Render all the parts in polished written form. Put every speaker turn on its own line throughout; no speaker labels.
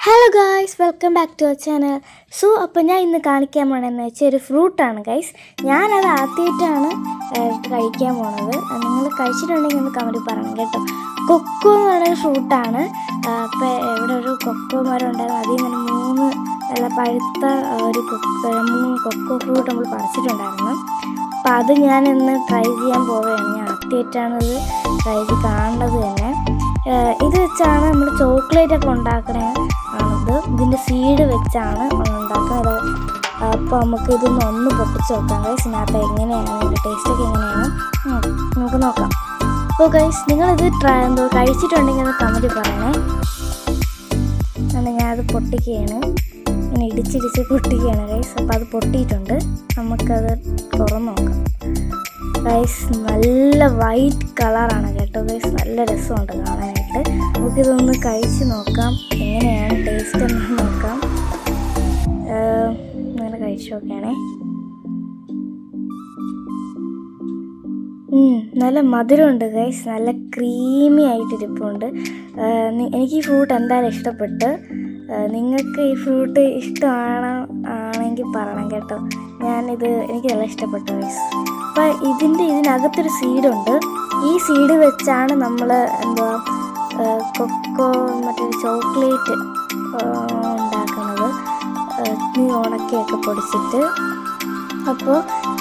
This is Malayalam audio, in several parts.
Hello guys, welcome back to our channel. അപ്പോൾ ഞാൻ ഇന്ന് കാണിക്കാൻ പോകണമെന്ന് വെച്ചാൽ ഒരു ഫ്രൂട്ടാണ് ഗൈസ്. ഞാനത് ആദ്യമായിട്ടാണ് കഴിക്കാൻ പോണത്. നിങ്ങൾ കഴിച്ചിട്ടുണ്ടെങ്കിൽ ഒന്ന് കമൻറ്റ് പറയണം കേട്ടോ. കൊക്കോ എന്ന് പറയുന്ന ഫ്രൂട്ടാണ്. അപ്പോൾ ഇവിടെ ഒരു കൊക്കോ മരം ഉണ്ടായിരുന്നു. അതിൽ നിന്ന് നല്ല പഴുത്ത ഒരു കൊക്കോ ഫ്രൂട്ട് നമ്മൾ പറിച്ചിട്ടുണ്ടായിരുന്നു. അപ്പോൾ അത് ഞാൻ ഇന്ന് ട്രൈ ചെയ്യാൻ പോവുകയാണ്. ഞാൻ ആദ്യമായിട്ടാണത് ട്രൈ ചെയ്ത് കാണുന്നത് തന്നെ. ഇത് വെച്ചാണ് നമ്മൾ ചോക്ലേറ്റൊക്കെ ഉണ്ടാക്കണത്. ഇതിൻ്റെ സീഡ് വെച്ചാണ് ഉണ്ടാക്കുന്നത്. അപ്പോൾ നമുക്ക് ഇതൊന്ന് പൊട്ടിച്ച് നോക്കാം ഗൈസ്. ഇതിനകത്ത് എങ്ങനെയാണ് ഇതിൻ്റെ ടേസ്റ്റൊക്കെ എങ്ങനെയാണ് നമുക്ക് നോക്കാം. അപ്പോൾ ഗൈസ്, നിങ്ങളിത് കഴിച്ചിട്ടുണ്ടെങ്കിൽ ഒന്ന് കമൻറ്റ് പറയണേ. ഞാനത് പൊട്ടിക്കുകയാണ്, ഇങ്ങനെ ഇടിച്ചിടിച്ച് പൊട്ടിക്കുകയാണ് ഗൈസ്. അപ്പോൾ അത് പൊട്ടിയിട്ടുണ്ട്. നമുക്കത് തുറന്ന് നോക്കാം ഗൈസ്. നല്ല വൈറ്റ് കളറാണ് കേട്ടോ ഗൈസ്. നല്ല രസമുണ്ട് കാണാനായിട്ട്. നമുക്കിതൊന്ന് കഴിച്ച് നോക്കാം, എങ്ങനെയാണ് ടേസ്റ്റ് എന്ന് നോക്കാം. അങ്ങനെ കഴിച്ച് നോക്കുകയാണേ. നല്ല മധുരമുണ്ട് ഗൈസ്. നല്ല ക്രീമി ആയിട്ടിരിപ്പുണ്ട്. എനിക്ക് ഈ ഫ്രൂട്ട് എന്തായാലും ഇഷ്ടപ്പെട്ട്. നിങ്ങൾക്ക് ഈ ഫ്രൂട്ട് ആണെങ്കിൽ പറയണം കേട്ടോ. എനിക്ക് നല്ല ഇഷ്ടപ്പെട്ടു ഗൈസ്. അപ്പോൾ ഇതിനകത്തൊരു സീഡുണ്ട്. ഈ സീഡ് വെച്ചാണ് നമ്മൾ കൊക്കോ മറ്റൊരു ചോക്ലേറ്റ് ഉണ്ടാക്കുന്നത്, ഉണക്കിയൊക്കെ പൊടിച്ചിട്ട്. അപ്പോൾ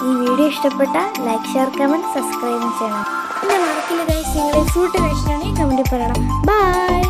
ഈ വീഡിയോ ഇഷ്ടപ്പെട്ടാൽ ലൈക്ക്, ഷെയർ, കമൻറ്റ്, സബ്സ്ക്രൈബ് ചെയ്യണം. പിന്നെ മറക്കില്ല ഗൈസ്, നിങ്ങൾ ഈ ഫ്രൂട്ട് കഴിച്ചിട്ടുണ്ടെങ്കിൽ കമൻറ്റ് പറയണം. ബൈ.